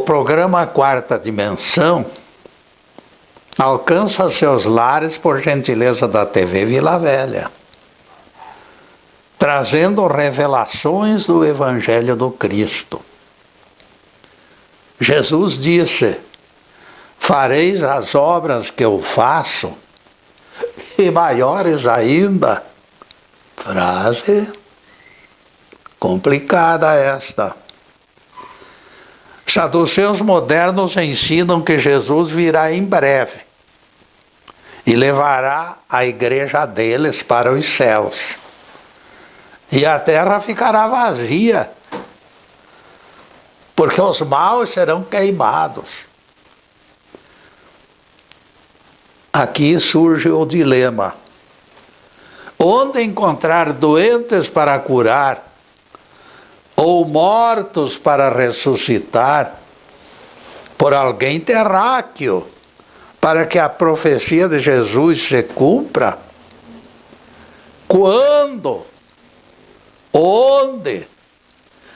programa Quarta Dimensão alcança seus lares por gentileza da TV Vila Velha, trazendo revelações do Evangelho do Cristo. Jesus disse: fareis as obras que eu faço, e maiores ainda. Frase complicada esta. Saduceus modernos ensinam que Jesus virá em breve e levará a igreja deles para os céus. E a terra ficará vazia, porque os maus serão queimados. Aqui surge o dilema: onde encontrar doentes para curar, ou mortos para ressuscitar, por alguém terráqueo, para que a profecia de Jesus se cumpra? Quando? Onde?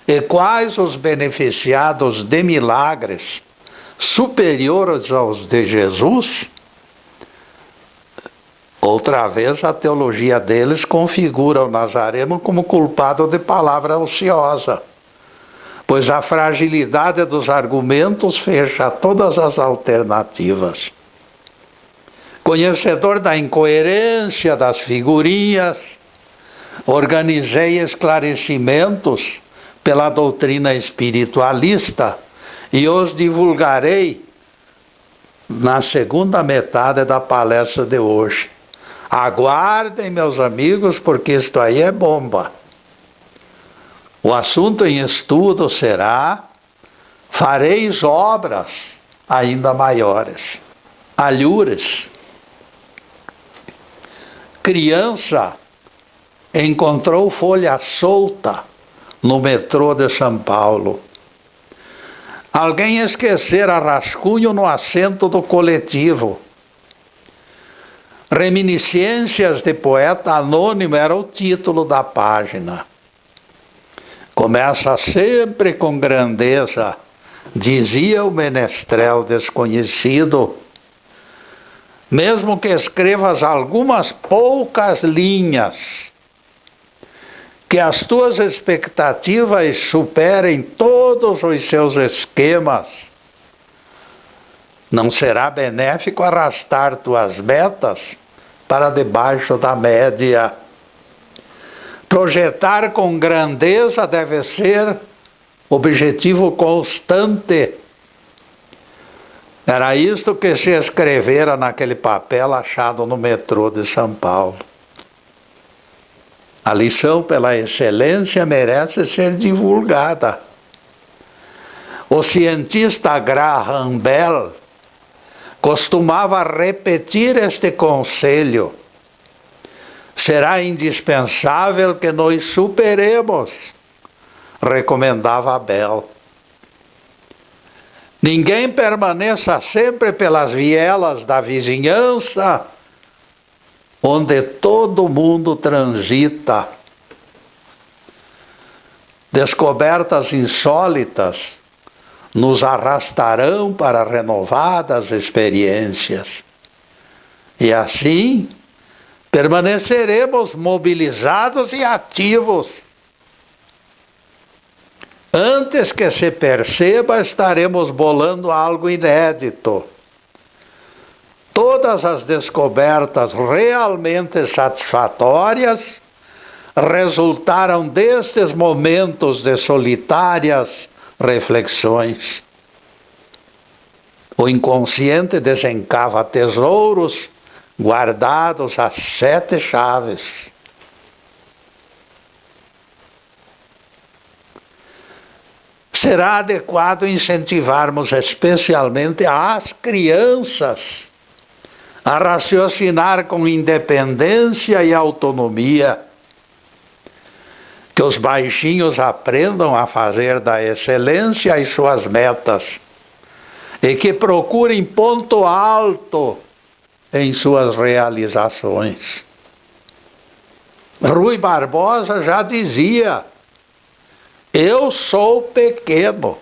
E quais os beneficiados de milagres superiores aos de Jesus? Outra vez a teologia deles configura o Nazareno como culpado de palavra ociosa, pois a fragilidade dos argumentos fecha todas as alternativas. Conhecedor da incoerência das figurinhas, organizei esclarecimentos pela doutrina espiritualista e os divulgarei na segunda metade da palestra de hoje. Aguardem, meus amigos, porque isto aí é bomba. O assunto em estudo será: fareis obras ainda maiores. Alhures. Criança encontrou folha solta no metrô de São Paulo. Alguém esquecera rascunho no assento do coletivo. Reminiscências de poeta anônimo era o título da página. Começa sempre com grandeza, dizia o menestrel desconhecido. Mesmo que escrevas algumas poucas linhas, que as tuas expectativas superem todos os seus esquemas, não será benéfico arrastar tuas metas para debaixo da média. Projetar com grandeza deve ser objetivo constante. Era isto que se escrevera naquele papel achado no metrô de São Paulo. A lição pela excelência merece ser divulgada. O cientista Graham Bell costumava repetir este conselho: será indispensável que nos superemos, recomendava Bell. Ninguém permaneça sempre pelas vielas da vizinhança, onde todo mundo transita. Descobertas insólitas nos arrastarão para renovadas experiências. E assim, permaneceremos mobilizados e ativos. Antes que se perceba, estaremos bolando algo inédito. Todas as descobertas realmente satisfatórias resultaram destes momentos de solitárias reflexões. O inconsciente desencava tesouros guardados às 7 chaves. Será adequado incentivarmos especialmente as crianças a raciocinar com independência e autonomia, que os baixinhos aprendam a fazer da excelência as suas metas e que procurem ponto alto em suas realizações. Rui Barbosa já dizia: eu sou pequeno,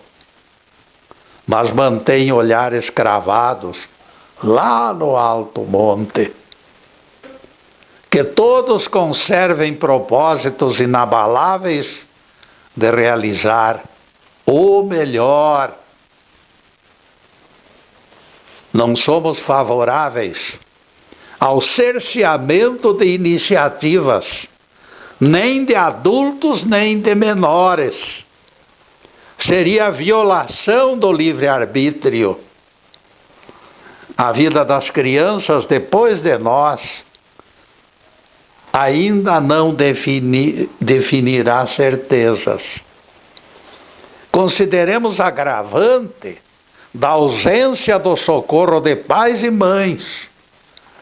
mas mantém olhares cravados lá no alto monte. Que todos conservem propósitos inabaláveis de realizar o melhor. Não somos favoráveis ao cerceamento de iniciativas, nem de adultos, nem de menores. Seria violação do livre-arbítrio. A vida das crianças, depois de nós, ainda não definirá certezas. Consideremos agravante da ausência do socorro de pais e mães,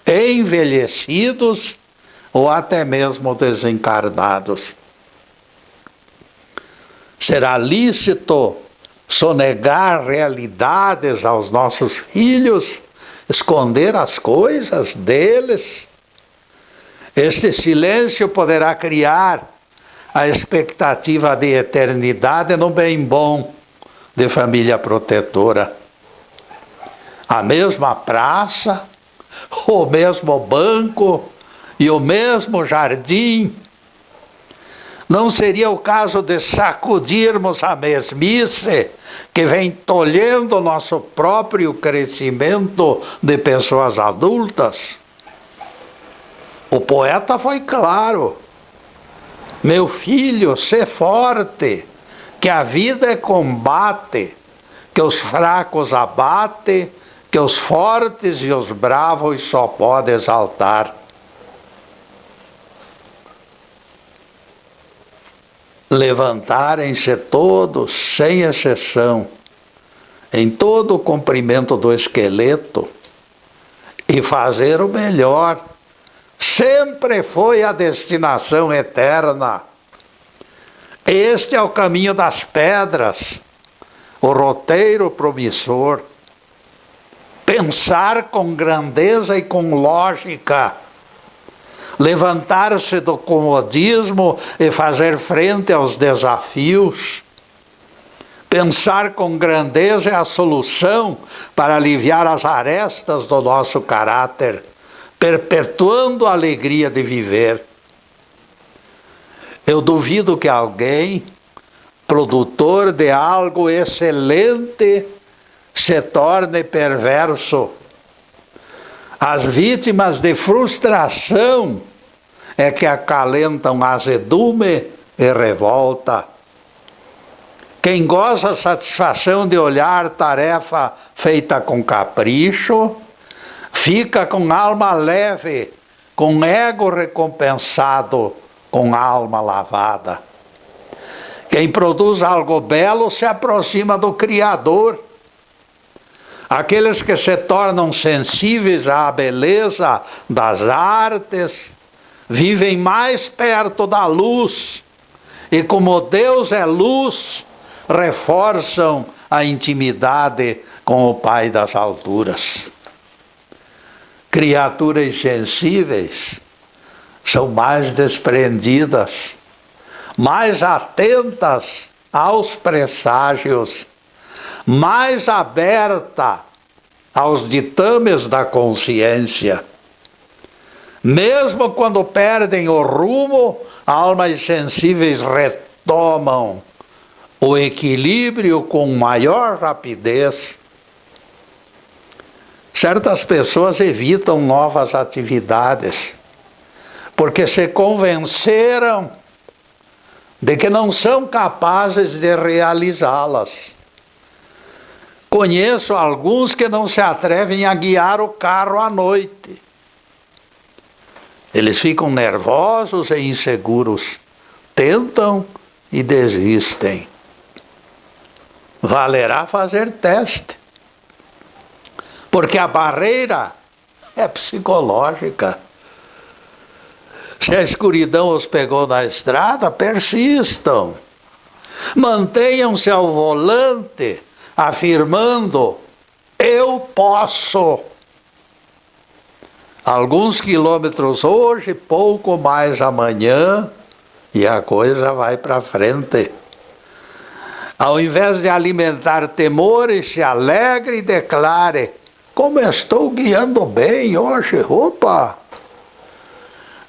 envelhecidos ou até mesmo desencarnados. Será lícito sonegar realidades aos nossos filhos, esconder as coisas deles? Este silêncio poderá criar a expectativa de eternidade no bem bom de família protetora. A mesma praça, o mesmo banco e o mesmo jardim. Não seria o caso de sacudirmos a mesmice que vem tolhendo o nosso próprio crescimento de pessoas adultas? O poeta foi claro: meu filho, sê forte, que a vida é combate, que os fracos abate, que os fortes e os bravos só pode exaltar. Levantarem-se todos, sem exceção, em todo o comprimento do esqueleto, e fazer o melhor, sempre foi a destinação eterna. Este é o caminho das pedras, o roteiro promissor. Pensar com grandeza e com lógica, levantar-se do comodismo e fazer frente aos desafios. Pensar com grandeza é a solução para aliviar as arestas do nosso caráter, perpetuando a alegria de viver. Eu duvido que alguém, produtor de algo excelente, se torne perverso. As vítimas de frustração é que acalentam azedume e revolta. Quem goza a satisfação de olhar tarefa feita com capricho, fica com alma leve, com ego recompensado, com alma lavada. Quem produz algo belo se aproxima do Criador. Aqueles que se tornam sensíveis à beleza das artes, vivem mais perto da luz, e como Deus é luz, reforçam a intimidade com o Pai das alturas. Criaturas sensíveis são mais desprendidas, mais atentas aos presságios, mais aberta aos ditames da consciência. Mesmo quando perdem o rumo, almas sensíveis retomam o equilíbrio com maior rapidez. Certas pessoas evitam novas atividades, porque se convenceram de que não são capazes de realizá-las. Conheço alguns que não se atrevem a guiar o carro à noite. Eles ficam nervosos e inseguros, tentam e desistem. Valerá fazer teste, porque a barreira é psicológica. Se a escuridão os pegou na estrada, persistam. Mantenham-se ao volante, afirmando: eu posso. Alguns quilômetros hoje, pouco mais amanhã, e a coisa vai para frente. Ao invés de alimentar temores, se alegre e declare: como estou guiando bem hoje, opa!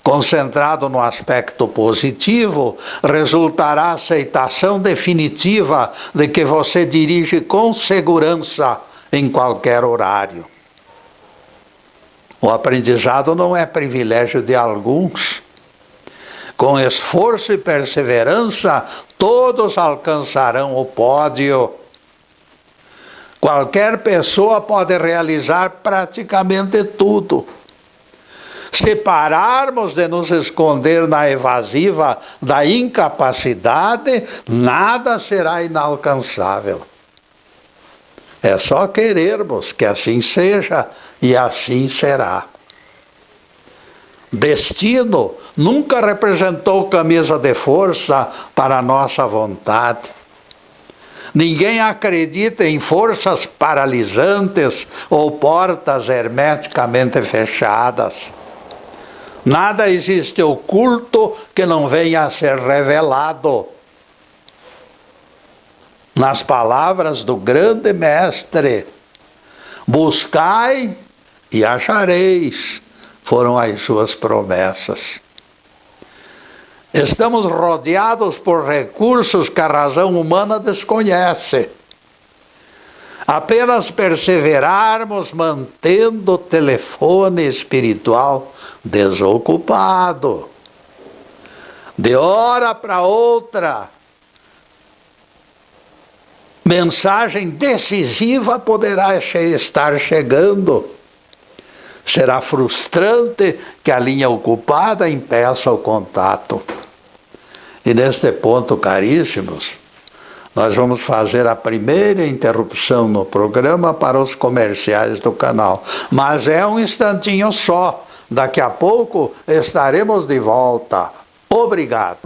Concentrado no aspecto positivo, resultará a aceitação definitiva de que você dirige com segurança em qualquer horário. O aprendizado não é privilégio de alguns. Com esforço e perseverança, todos alcançarão o pódio. Qualquer pessoa pode realizar praticamente tudo. Se pararmos de nos esconder na evasiva da incapacidade, nada será inalcançável. É só querermos que assim seja e assim será. Destino nunca representou camisa de força para a nossa vontade. Ninguém acredita em forças paralisantes ou portas hermeticamente fechadas. Nada existe oculto que não venha a ser revelado. Nas palavras do grande mestre: buscai e achareis, foram as suas promessas. Estamos rodeados por recursos que a razão humana desconhece. Apenas perseverarmos mantendo o telefone espiritual desocupado. De hora para outra, mensagem decisiva poderá estar chegando. Será frustrante que a linha ocupada impeça o contato. E neste ponto, caríssimos, nós vamos fazer a primeira interrupção no programa para os comerciais do canal. Mas é um instantinho só. Daqui a pouco estaremos de volta. Obrigado.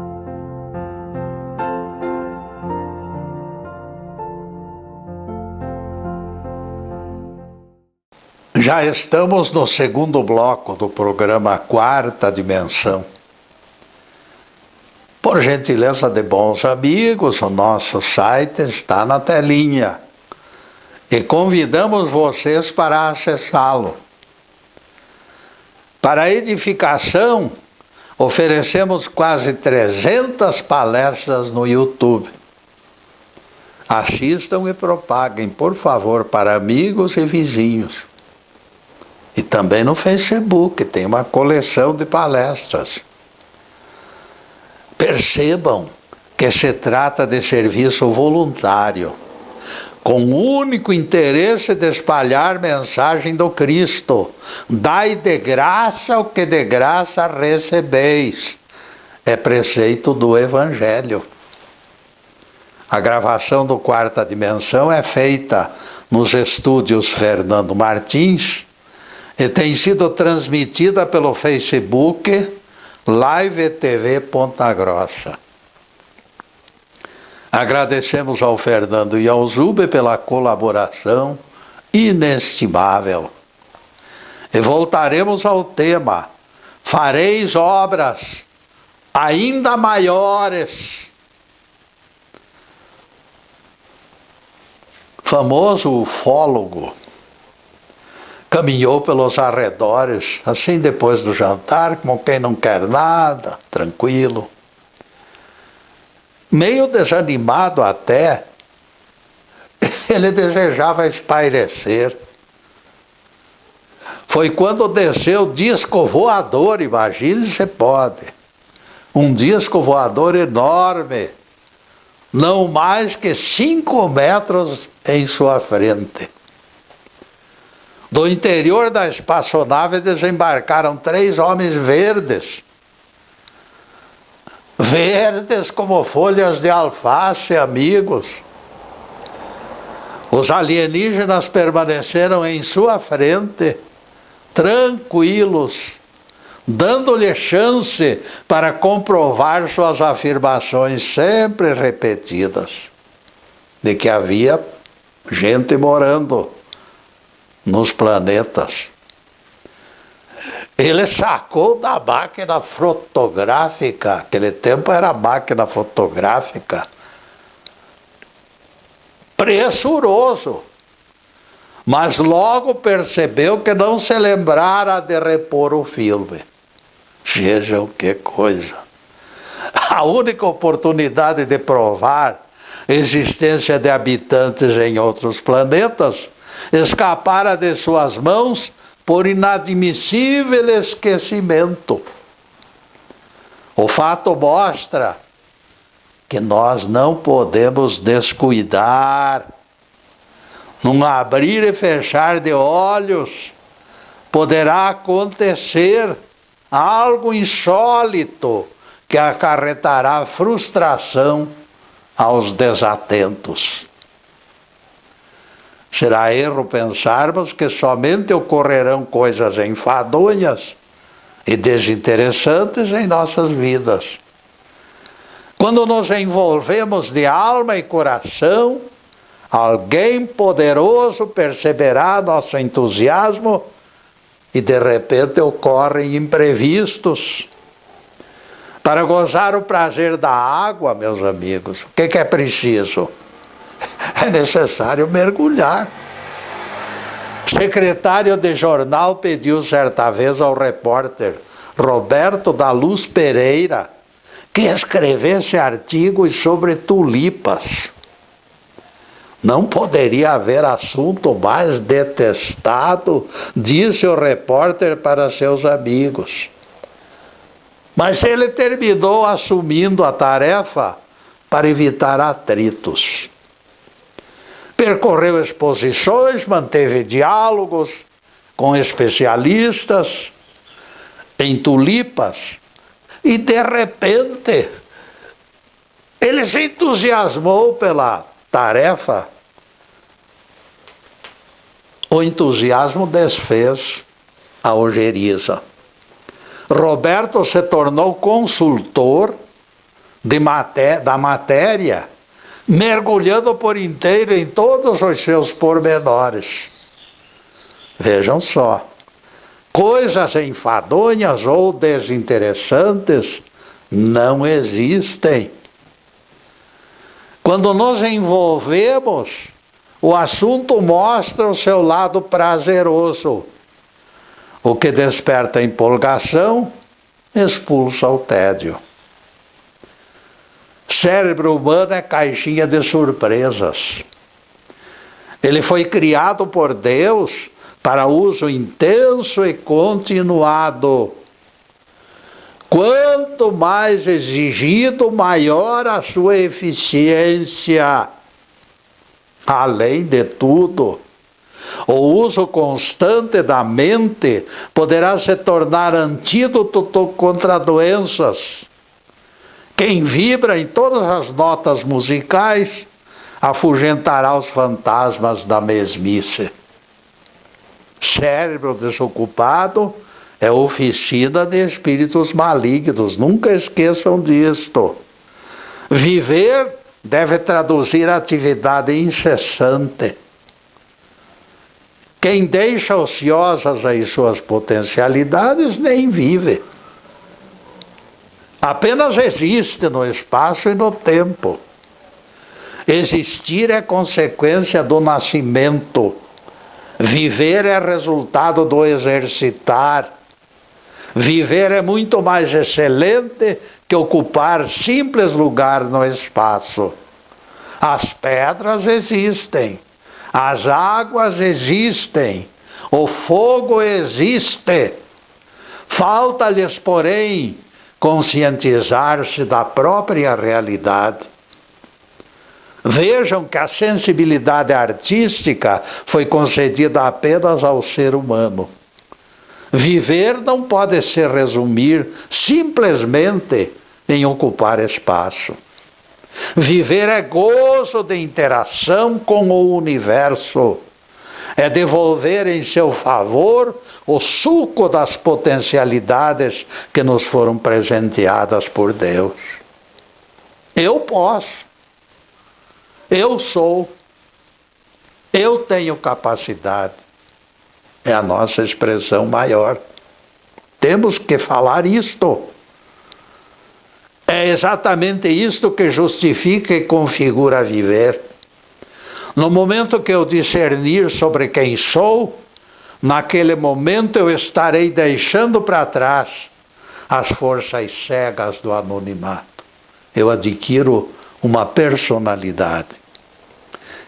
Já estamos no segundo bloco do programa Quarta Dimensão. Por gentileza de bons amigos, o nosso site está na telinha e convidamos vocês para acessá-lo. Para a edificação, oferecemos quase 300 palestras no YouTube. Assistam e propaguem, por favor, para amigos e vizinhos. E também no Facebook, tem uma coleção de palestras. Percebam que se trata de serviço voluntário, com o único interesse de espalhar mensagem do Cristo. Dai de graça o que de graça recebeis. É preceito do Evangelho. A gravação do Quarta Dimensão é feita nos estúdios Fernando Martins e tem sido transmitida pelo Facebook Live TV Ponta Grossa. Agradecemos ao Fernando e ao Zube pela colaboração inestimável. E voltaremos ao tema: fareis obras ainda maiores. Famoso ufólogo caminhou pelos arredores, assim depois do jantar, como quem não quer nada, tranquilo. Meio desanimado até, ele desejava espairecer. Foi quando desceu o disco voador, imagine se pode. Um disco voador enorme, não mais que 5 metros em sua frente. Do interior da espaçonave desembarcaram 3 homens verdes. Verdes como folhas de alface, amigos. Os alienígenas permaneceram em sua frente, tranquilos, dando-lhe chance para comprovar suas afirmações sempre repetidas, de que havia gente morando nos planetas. Ele sacou da máquina fotográfica, aquele tempo era máquina fotográfica, pressuroso. Mas logo percebeu que não se lembrara de repor o filme. Vejam que coisa. A única oportunidade de provar a existência de habitantes em outros planetas escapara de suas mãos por inadmissível esquecimento. O fato mostra que nós não podemos descuidar. Num abrir e fechar de olhos, poderá acontecer algo insólito que acarretará frustração aos desatentos. Será erro pensarmos que somente ocorrerão coisas enfadonhas e desinteressantes em nossas vidas. Quando nos envolvemos de alma e coração, alguém poderoso perceberá nosso entusiasmo e de repente ocorrem imprevistos. Para gozar o prazer da água, meus amigos, o que é preciso? É necessário mergulhar. O secretário de jornal pediu certa vez ao repórter Roberto da Luz Pereira que escrevesse artigos sobre tulipas. Não poderia haver assunto mais detestado, disse o repórter para seus amigos. Mas ele terminou assumindo a tarefa para evitar atritos. Percorreu exposições, manteve diálogos com especialistas em tulipas e, de repente, ele se entusiasmou pela tarefa. O entusiasmo desfez a ojeriza. Roberto se tornou consultor da matéria, mergulhando por inteiro em todos os seus pormenores. Vejam só, coisas enfadonhas ou desinteressantes não existem. Quando nos envolvemos, o assunto mostra o seu lado prazeroso. O que desperta empolgação, expulsa o tédio. Cérebro humano é caixinha de surpresas. Ele foi criado por Deus para uso intenso e continuado. Quanto mais exigido, maior a sua eficiência. Além de tudo, o uso constante da mente poderá se tornar antídoto contra doenças. Quem vibra em todas as notas musicais afugentará os fantasmas da mesmice. Cérebro desocupado é oficina de espíritos malignos, nunca esqueçam disto. Viver deve traduzir atividade incessante. Quem deixa ociosas as suas potencialidades nem vive. Apenas existe no espaço e no tempo. Existir é consequência do nascimento. Viver é resultado do exercitar. Viver é muito mais excelente que ocupar simples lugar no espaço. As pedras existem, as águas existem, o fogo existe. Falta-lhes, porém, conscientizar-se da própria realidade. Vejam que a sensibilidade artística foi concedida apenas ao ser humano. Viver não pode se resumir simplesmente em ocupar espaço. Viver é gozo de interação com o universo. É devolver em seu favor o suco das potencialidades que nos foram presenteadas por Deus. Eu posso. Eu sou. Eu tenho capacidade. É a nossa expressão maior. Temos que falar isto. É exatamente isto que justifica e configura viver. No momento que eu discernir sobre quem sou, naquele momento eu estarei deixando para trás as forças cegas do anonimato. Eu adquiro uma personalidade.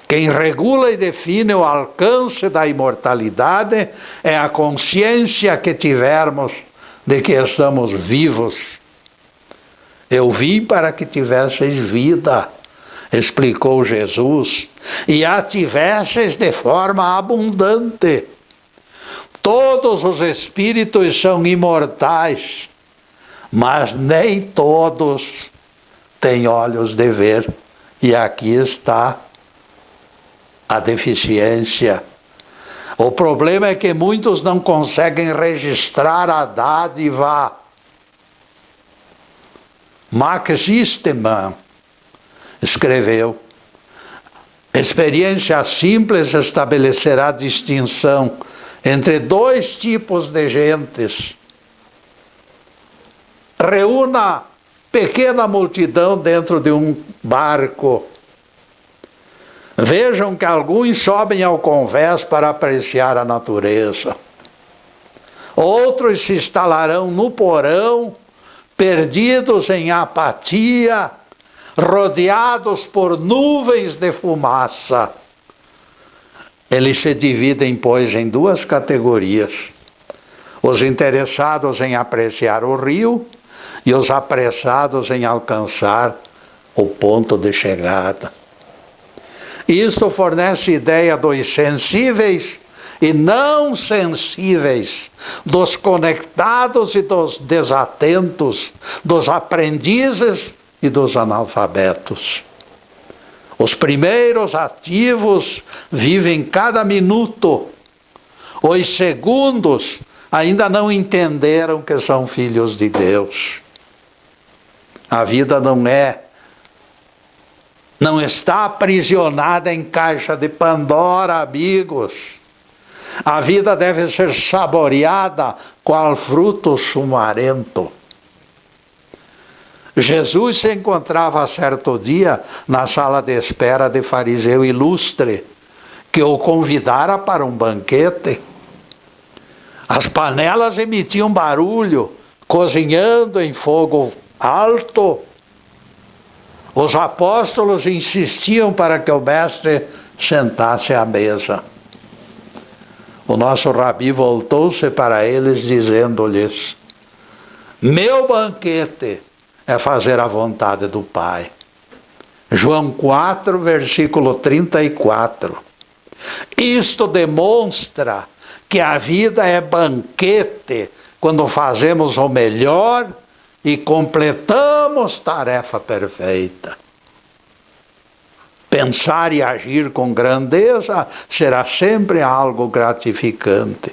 Quem regula e define o alcance da imortalidade é a consciência que tivermos de que estamos vivos. Eu vim para que tivesseis vida, explicou Jesus, e a tivesseis de forma abundante. Todos os espíritos são imortais, mas nem todos têm olhos de ver. E aqui está a deficiência. O problema é que muitos não conseguem registrar a dádiva. Max Eastman escreveu: experiência simples estabelecerá distinção entre dois tipos de gentes. Reúna pequena multidão dentro de um barco. Vejam que alguns sobem ao convés para apreciar a natureza. Outros se instalarão no porão, perdidos em apatia, rodeados por nuvens de fumaça. Eles se dividem, pois, em duas categorias: os interessados em apreciar o rio e os apressados em alcançar o ponto de chegada. Isto fornece ideia dos sensíveis e não sensíveis, dos conectados e dos desatentos, dos aprendizes e dos analfabetos. Os primeiros ativos vivem cada minuto. Os segundos ainda não entenderam que são filhos de Deus. A vida não está aprisionada em caixa de Pandora, amigos. A vida deve ser saboreada qual fruto sumarento. Jesus se encontrava certo dia na sala de espera de fariseu ilustre, que o convidara para um banquete. As panelas emitiam barulho, cozinhando em fogo alto. Os apóstolos insistiam para que o mestre sentasse à mesa. O nosso rabi voltou-se para eles, dizendo-lhes: meu banquete é fazer a vontade do Pai. João 4, versículo 34. Isto demonstra que a vida é banquete quando fazemos o melhor e completamos tarefa perfeita. Pensar e agir com grandeza será sempre algo gratificante.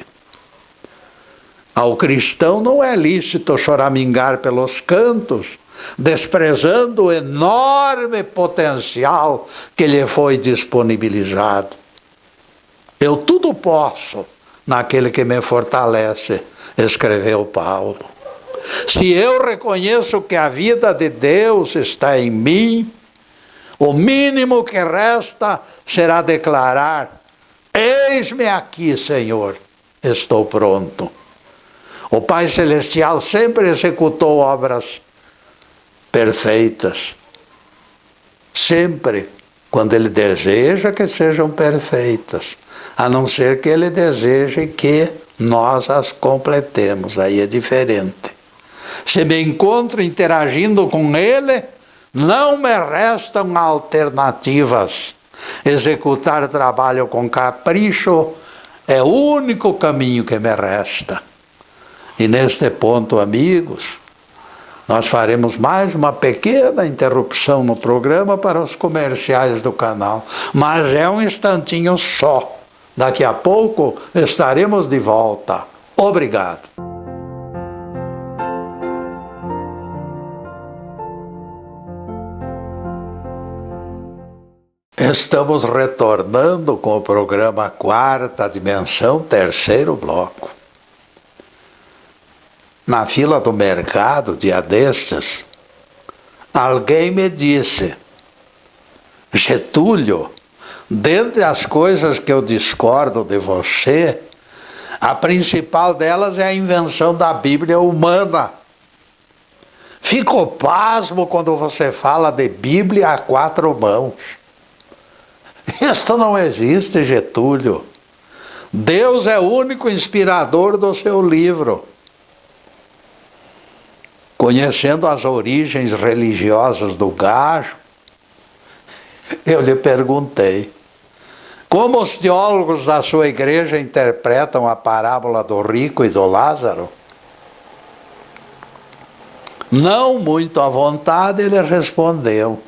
Ao cristão não é lícito choramingar pelos cantos, desprezando o enorme potencial que lhe foi disponibilizado. Eu tudo posso naquele que me fortalece, escreveu Paulo. Se eu reconheço que a vida de Deus está em mim, o mínimo que resta será declarar: eis-me aqui, Senhor, estou pronto. O Pai Celestial sempre executou obras perfeitas. Sempre, quando Ele deseja que sejam perfeitas. A não ser que Ele deseje que nós as completemos. Aí é diferente. Se me encontro interagindo com Ele, não me restam alternativas. Executar trabalho com capricho é o único caminho que me resta. E neste ponto, amigos, nós faremos mais uma pequena interrupção no programa para os comerciais do canal. Mas é um instantinho só. Daqui a pouco estaremos de volta. Obrigado. Estamos retornando com o programa Quarta Dimensão, terceiro bloco. Na fila do mercado, dia destes, alguém me disse: Getúlio, Dentre as coisas que eu discordo de você, a principal delas é a invenção da Bíblia humana. Fico pasmo quando você fala de Bíblia a quatro mãos. Isso não existe, Getúlio. Deus é o único inspirador do seu livro. Conhecendo as origens religiosas do gajo, eu lhe perguntei: como os teólogos da sua igreja interpretam a parábola do rico e do Lázaro? Não muito à vontade, ele respondeu: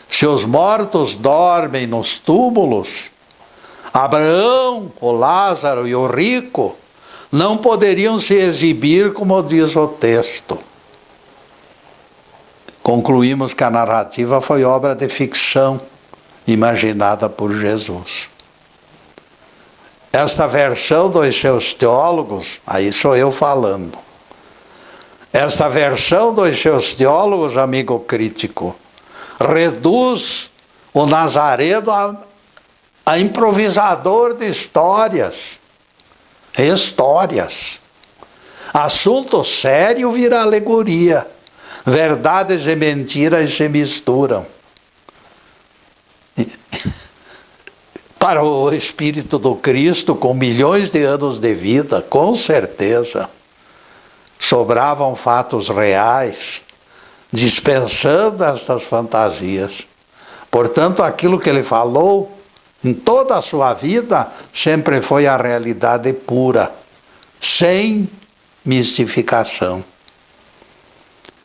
se os mortos dormem nos túmulos, Abraão, o Lázaro e o rico não poderiam se exibir como diz o texto. Concluímos que a narrativa foi obra de ficção imaginada por Jesus. Esta versão dos seus teólogos, aí sou eu falando, esta versão dos seus teólogos, amigo crítico, reduz o Nazareno a improvisador de histórias. Assunto sério vira alegoria. Verdades e mentiras se misturam. Para o Espírito do Cristo, com milhões de anos de vida, com certeza, sobravam fatos reais, dispensando estas fantasias. Portanto, aquilo que ele falou, em toda a sua vida, sempre foi a realidade pura, sem mistificação.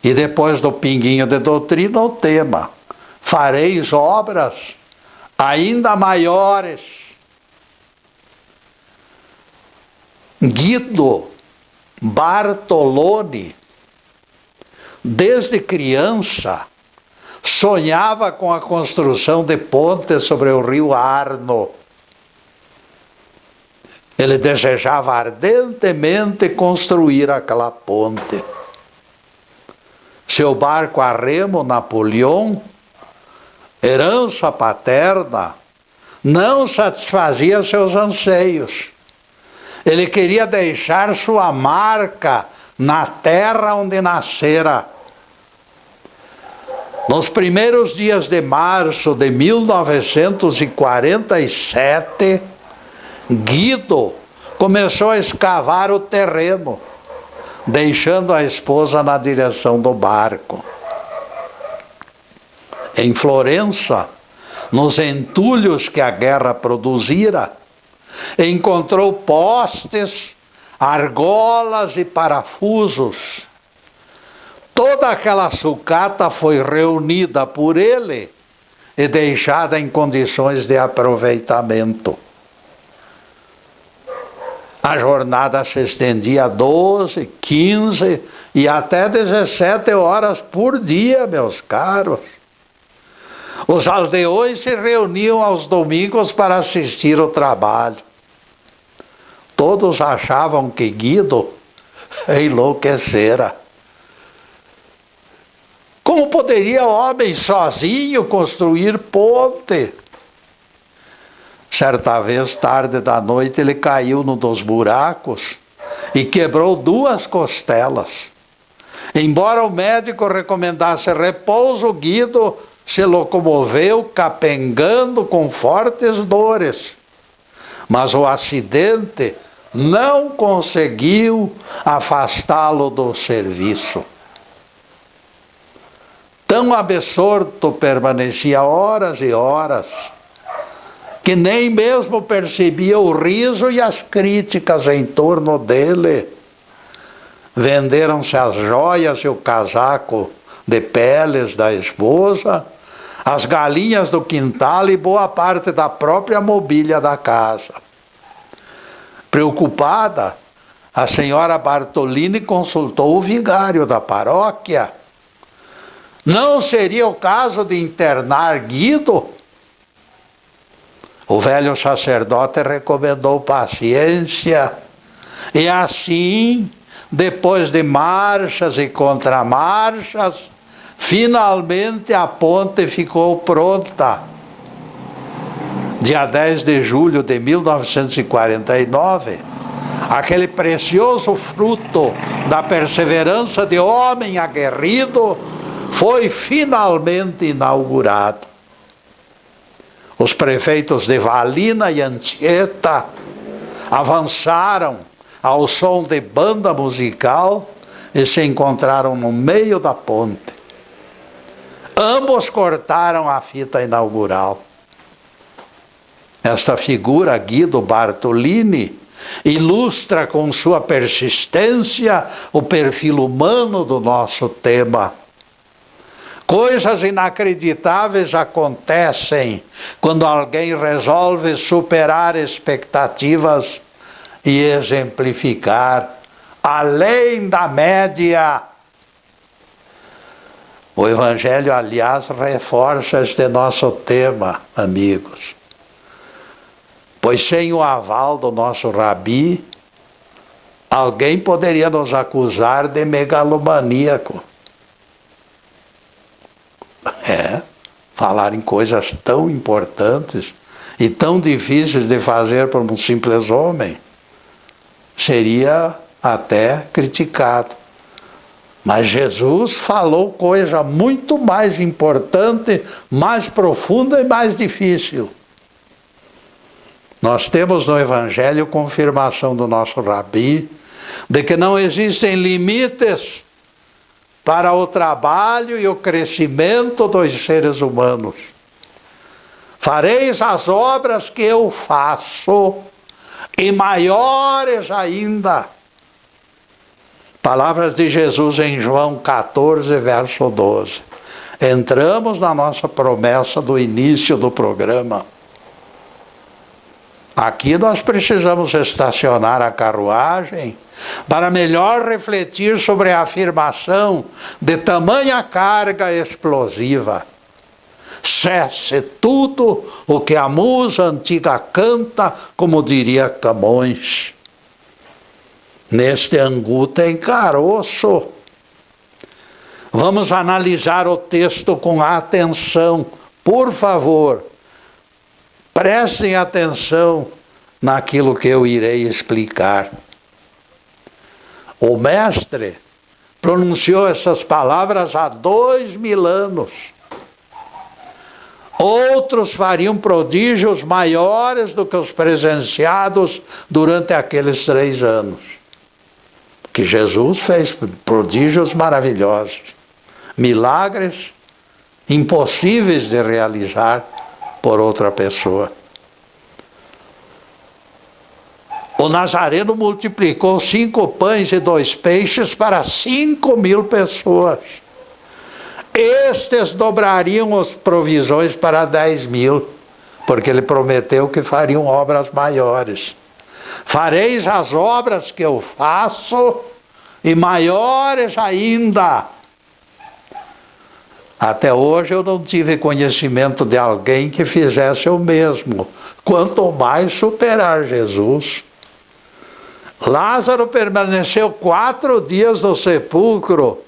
E depois do pinguinho de doutrina, o tema: fareis obras ainda maiores. Guido Bartoloni, desde criança, sonhava com a construção de pontes sobre o rio Arno. Ele desejava ardentemente construir aquela ponte. Seu barco a remo, Napoleão, herança paterna, não satisfazia seus anseios. Ele queria deixar sua marca na terra onde nascera. Nos primeiros dias de março de 1947, Guido começou a escavar o terreno, deixando a esposa na direção do barco. Em Florença, nos entulhos que a guerra produzira, encontrou postes, argolas e parafusos. Toda aquela sucata foi reunida por ele e deixada em condições de aproveitamento. A jornada se estendia a 12, 15 e até 17 horas por dia, meus caros. Os aldeões se reuniam aos domingos para assistir ao trabalho. Todos achavam que Guido enlouquecera. Como poderia o homem sozinho construir ponte? Certa vez, tarde da noite, ele caiu num dos buracos e quebrou 2 costelas. Embora o médico recomendasse repouso, Guido se locomoveu capengando com fortes dores. Mas o acidente não conseguiu afastá-lo do serviço. Tão absorto permanecia horas e horas, que nem mesmo percebia o riso e as críticas em torno dele. Venderam-se as joias e o casaco de peles da esposa, as galinhas do quintal e boa parte da própria mobília da casa. Preocupada, a senhora Bartolini consultou o vigário da paróquia. Não seria o caso de internar Guido? O velho sacerdote recomendou paciência. E assim, depois de marchas e contramarchas, finalmente a ponte ficou pronta. dia 10 de julho de 1949, aquele precioso fruto da perseverança de homem aguerrido foi finalmente inaugurado. Os prefeitos de Valina e Anchieta avançaram ao som de banda musical e se encontraram no meio da ponte. Ambos cortaram a fita inaugural. Esta figura, Guido Bartolini, ilustra com sua persistência o perfil humano do nosso tema. Coisas inacreditáveis acontecem quando alguém resolve superar expectativas e exemplificar além da média. O Evangelho, aliás, reforça este nosso tema, amigos. Pois sem o aval do nosso rabi, alguém poderia nos acusar de megalomaníaco. Falar em coisas tão importantes e tão difíceis de fazer por um simples homem, seria até criticado. Mas Jesus falou coisa muito mais importante, mais profunda e mais difícil. Nós temos no Evangelho confirmação do nosso rabi de que não existem limites para o trabalho e o crescimento dos seres humanos. Fareis as obras que eu faço, e maiores ainda. Palavras de Jesus em João 14, verso 12. Entramos na nossa promessa do início do programa. Aqui nós precisamos estacionar a carruagem para melhor refletir sobre a afirmação de tamanha carga explosiva. Cesse tudo o que a musa antiga canta, como diria Camões. Neste angu tem caroço. Vamos analisar o texto com atenção, por favor. Prestem atenção naquilo que eu irei explicar. O mestre pronunciou essas palavras há 2000 anos. Outros fariam prodígios maiores do que os presenciados durante aqueles 3 anos. Que Jesus fez prodígios maravilhosos, milagres impossíveis de realizar por outra pessoa. O Nazareno multiplicou 5 pães e 2 peixes para 5.000 pessoas. Estes dobrariam as provisões para 10.000, porque ele prometeu que fariam obras maiores. Fareis as obras que eu faço, e maiores ainda. Até hoje eu não tive conhecimento de alguém que fizesse o mesmo, quanto mais superar Jesus. Lázaro permaneceu 4 dias no sepulcro,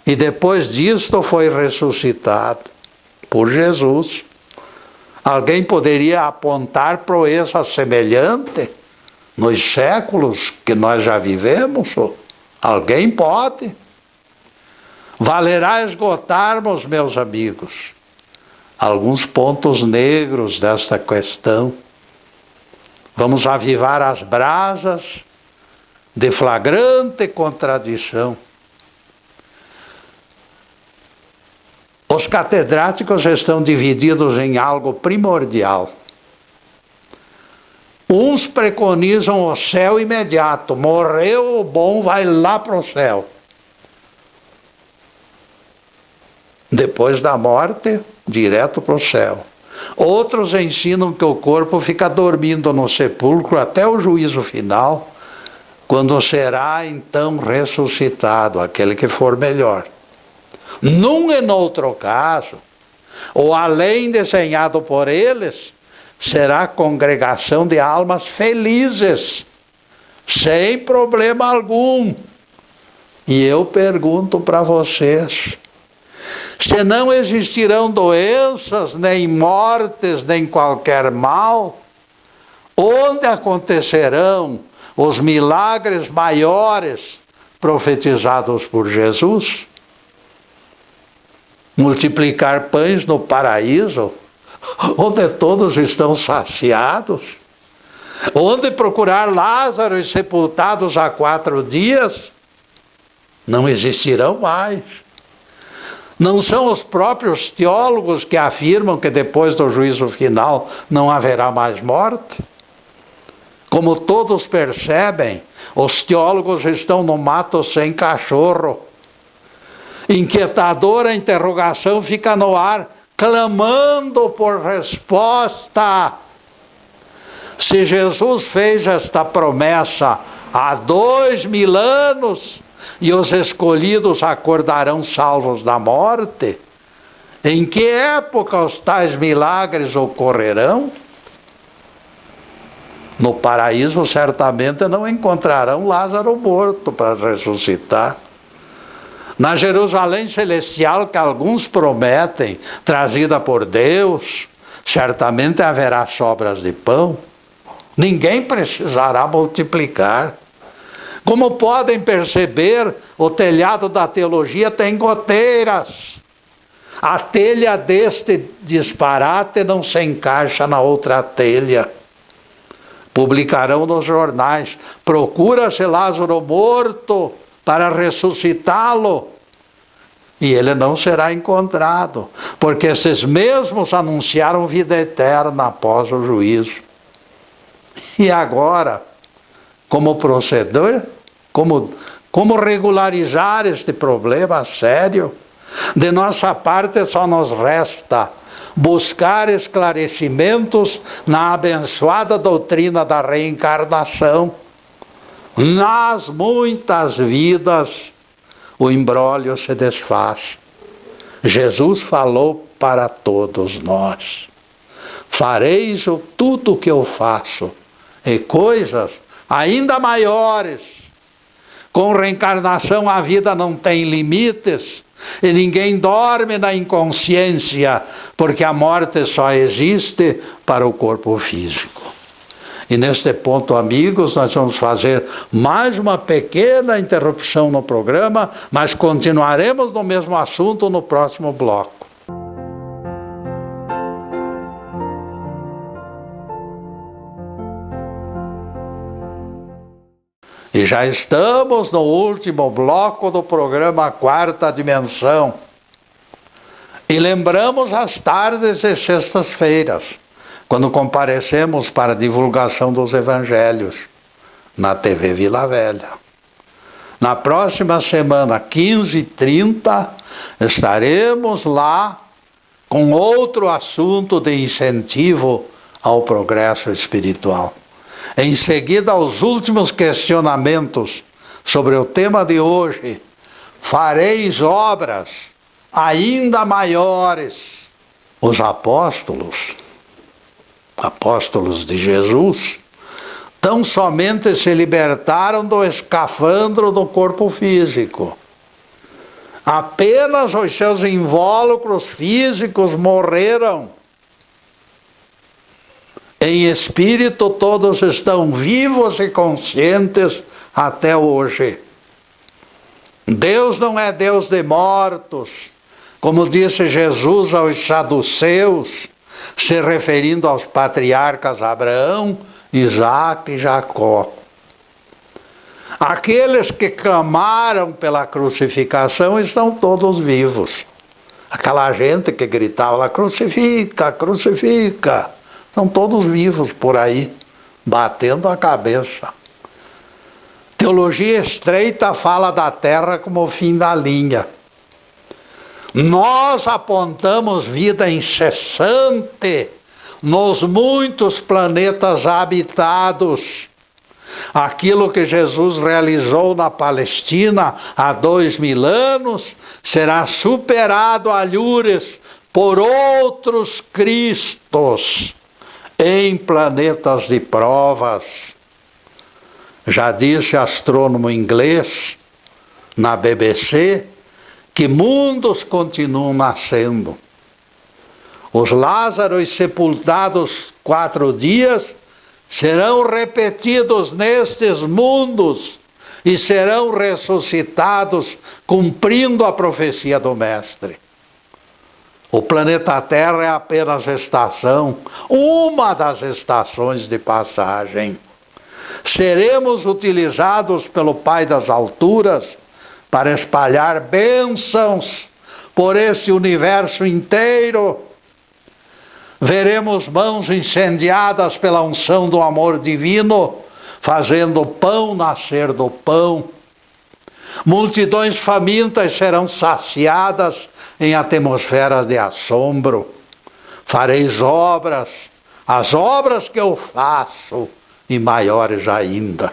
e depois disto foi ressuscitado por Jesus. Alguém poderia apontar proeza semelhante nos séculos que nós já vivemos? Alguém pode? Valerá esgotarmos, meus amigos, alguns pontos negros desta questão. Vamos avivar as brasas de flagrante contradição. Os catedráticos estão divididos em algo primordial. Uns preconizam o céu imediato. Morreu o bom, vai lá para o céu. Depois da morte, direto para o céu. Outros ensinam que o corpo fica dormindo no sepulcro até o juízo final, quando será então ressuscitado, aquele que for melhor. Num e noutro caso, o além desenhado por eles será congregação de almas felizes, sem problema algum. E eu pergunto para vocês, Se não existirão doenças, nem mortes, nem qualquer mal, onde acontecerão os milagres maiores profetizados por Jesus? Multiplicar pães no paraíso, onde todos estão saciados? Onde procurar Lázaro e sepultados há 4 dias? Não existirão mais. Não são os próprios teólogos que afirmam que depois do juízo final não haverá mais morte? Como todos percebem, os teólogos estão no mato sem cachorro. Inquietadora interrogação fica no ar, clamando por resposta. Se Jesus fez esta promessa há 2000 anos, e os escolhidos acordarão salvos da morte, em que época os tais milagres ocorrerão? No paraíso certamente não encontrarão Lázaro morto para ressuscitar. Na Jerusalém celestial que alguns prometem, trazida por Deus, certamente haverá sobras de pão. Ninguém precisará multiplicar. Como podem perceber, o telhado da teologia tem goteiras. A telha deste disparate não se encaixa na outra telha. Publicarão nos jornais: procura-se Lázaro morto para ressuscitá-lo. E ele não será encontrado, porque esses mesmos anunciaram vida eterna após o juízo. E agora, como proceder? Como regularizar este problema sério? De nossa parte, só nos resta buscar esclarecimentos na abençoada doutrina da reencarnação. Nas muitas vidas, o imbróglio se desfaz. Jesus falou para todos nós: fareis tudo o que eu faço, e coisas ainda maiores. Com reencarnação a vida não tem limites, e ninguém dorme na inconsciência, porque a morte só existe para o corpo físico. E neste ponto, amigos, nós vamos fazer mais uma pequena interrupção no programa, mas continuaremos no mesmo assunto no próximo bloco. E já estamos no último bloco do programa Quarta Dimensão. E lembramos as tardes e sextas-feiras, quando comparecemos para a divulgação dos evangelhos na TV Vila Velha. Na próxima semana, 15h30, estaremos lá com outro assunto de incentivo ao progresso espiritual. Em seguida, os últimos questionamentos sobre o tema de hoje: fareis obras ainda maiores. Os apóstolos de Jesus, tão somente se libertaram do escafandro do corpo físico. Apenas os seus invólucros físicos morreram. Em espírito, todos estão vivos e conscientes até hoje. Deus não é Deus de mortos, como disse Jesus aos saduceus, se referindo aos patriarcas Abraão, Isaque e Jacó. Aqueles que clamaram pela crucificação estão todos vivos. Aquela gente que gritava lá: crucifica, crucifica. Estão todos vivos por aí, batendo a cabeça. Teologia estreita fala da Terra como o fim da linha. Nós apontamos vida incessante nos muitos planetas habitados. Aquilo que Jesus realizou na Palestina há 2000 anos será superado a Lures por outros Cristos em planetas de provas. Já disse astrônomo inglês na BBC que mundos continuam nascendo. Os Lázaros sepultados 4 dias serão repetidos nestes mundos e serão ressuscitados, cumprindo a profecia do Mestre. O planeta Terra é apenas estação, uma das estações de passagem. Seremos utilizados pelo Pai das alturas para espalhar bênçãos por esse universo inteiro. Veremos mãos incendiadas pela unção do amor divino, fazendo o pão nascer do pão. Multidões famintas serão saciadas em atmosferas de assombro. Fareis obras, as obras que eu faço, e maiores ainda.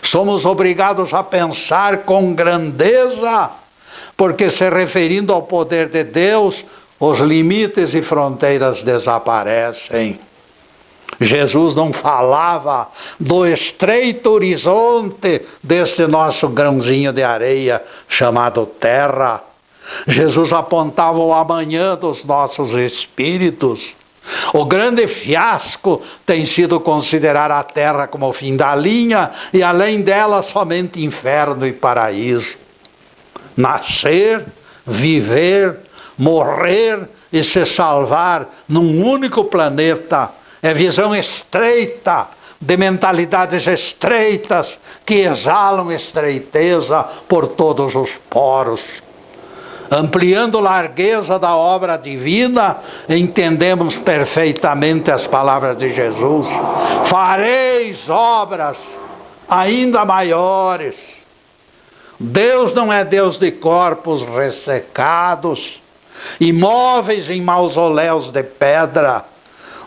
Somos obrigados a pensar com grandeza, porque se referindo ao poder de Deus, os limites e fronteiras desaparecem. Jesus não falava do estreito horizonte deste nosso grãozinho de areia chamado terra. Jesus apontava o amanhã dos nossos espíritos. O grande fiasco tem sido considerar a terra como o fim da linha e além dela somente inferno e paraíso. Nascer, viver, morrer e se salvar num único planeta é visão estreita, de mentalidades estreitas que exalam estreiteza por todos os poros. Ampliando a largueza da obra divina, entendemos perfeitamente as palavras de Jesus. Fareis obras ainda maiores. Deus não é Deus de corpos ressecados, imóveis em mausoléus de pedra.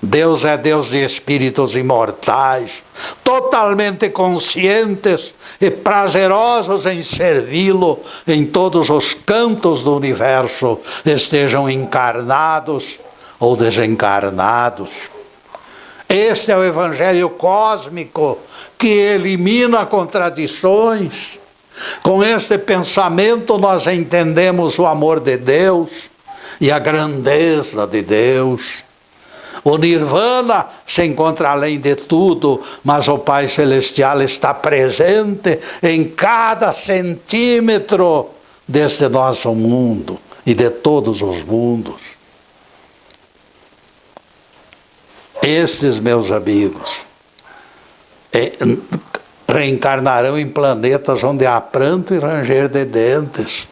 Deus é Deus de espíritos imortais, totalmente conscientes e prazerosos em servi-lo em todos os cantos do universo, estejam encarnados ou desencarnados. Este é o Evangelho cósmico que elimina contradições. Com este pensamento nós entendemos o amor de Deus e a grandeza de Deus. O Nirvana se encontra além de tudo, mas o Pai Celestial está presente em cada centímetro deste nosso mundo e de todos os mundos. Estes, meus amigos, reencarnarão em planetas onde há pranto e ranger de dentes,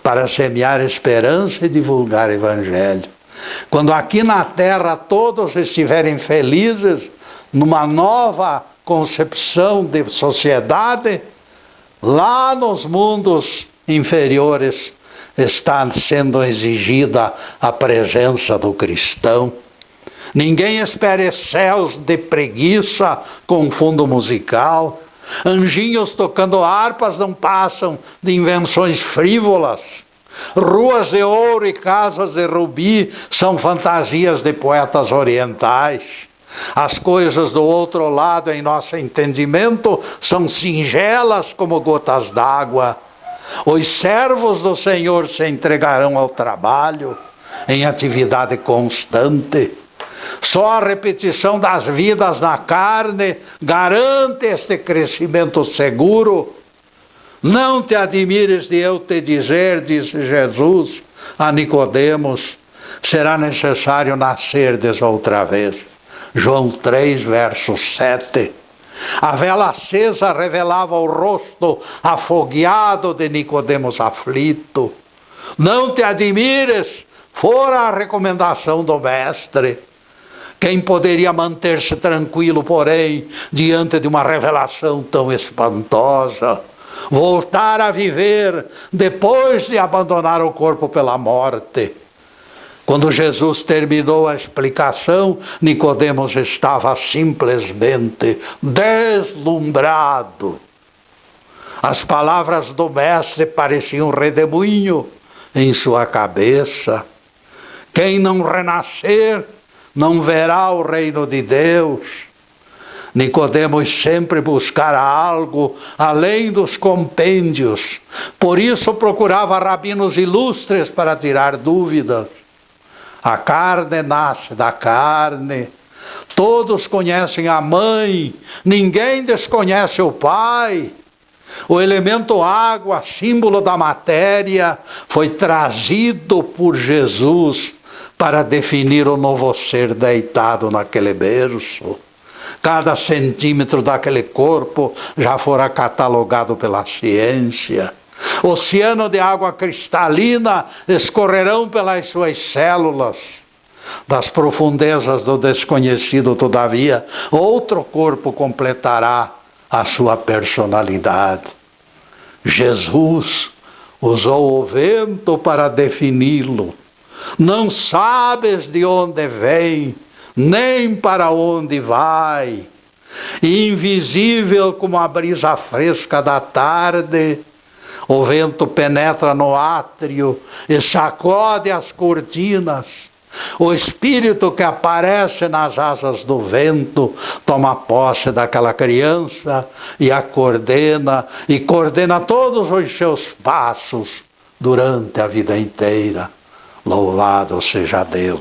para semear esperança e divulgar o Evangelho. Quando aqui na Terra todos estiverem felizes, numa nova concepção de sociedade, lá nos mundos inferiores está sendo exigida a presença do cristão. Ninguém espere céus de preguiça com fundo musical. Anjinhos tocando harpas não passam de invenções frívolas. Ruas de ouro e casas de rubi são fantasias de poetas orientais. As coisas do outro lado, em nosso entendimento, são singelas como gotas d'água. Os servos do Senhor se entregarão ao trabalho em atividade constante. Só a repetição das vidas na carne garante este crescimento seguro. Não te admires de eu te dizer, disse Jesus a Nicodemos, será necessário nascerdes outra vez. João 3, verso 7. A vela acesa revelava o rosto afogueado de Nicodemos aflito. Não te admires, fora a recomendação do Mestre. Quem poderia manter-se tranquilo, porém, diante de uma revelação tão espantosa? Voltar a viver depois de abandonar o corpo pela morte. Quando Jesus terminou a explicação, Nicodemos estava simplesmente deslumbrado. As palavras do Mestre pareciam um redemoinho em sua cabeça. Quem não renascer não verá o reino de Deus. Nicodemos sempre buscara algo além dos compêndios. Por isso procurava rabinos ilustres para tirar dúvidas. A carne nasce da carne. Todos conhecem a mãe, ninguém desconhece o pai. O elemento água, símbolo da matéria, foi trazido por Jesus para definir o novo ser deitado naquele berço. Cada centímetro daquele corpo já fora catalogado pela ciência. Oceano de água cristalina escorrerão pelas suas células. Das profundezas do desconhecido, todavia, outro corpo completará a sua personalidade. Jesus usou o vento para defini-lo. Não sabes de onde vem, nem para onde vai. Invisível como a brisa fresca da tarde, o vento penetra no átrio e sacode as cortinas. O espírito que aparece nas asas do vento toma posse daquela criança e a coordena, e coordena todos os seus passos durante a vida inteira. Louvado seja Deus.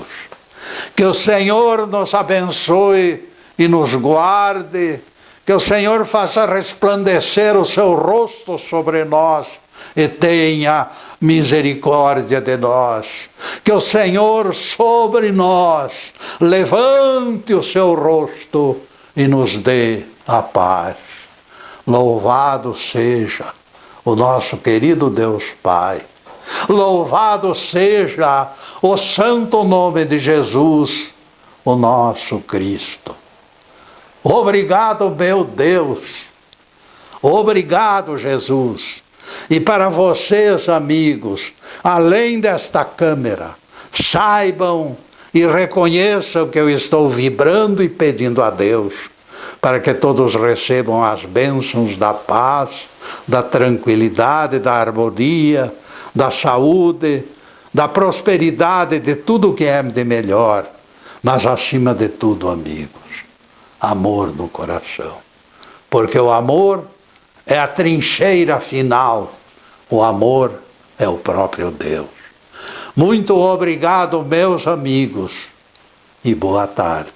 Que o Senhor nos abençoe e nos guarde. Que o Senhor faça resplandecer o seu rosto sobre nós e tenha misericórdia de nós. Que o Senhor sobre nós levante o seu rosto e nos dê a paz. Louvado seja o nosso querido Deus Pai. Louvado seja o santo nome de Jesus, o nosso Cristo. Obrigado, meu Deus. Obrigado, Jesus. E para vocês, amigos, além desta câmera, saibam e reconheçam que eu estou vibrando e pedindo a Deus para que todos recebam as bênçãos da paz, da tranquilidade, da harmonia, da saúde, da prosperidade, de tudo que é de melhor, mas acima de tudo, amigos, amor no coração. Porque o amor é a trincheira final, o amor é o próprio Deus. Muito obrigado, meus amigos, e boa tarde.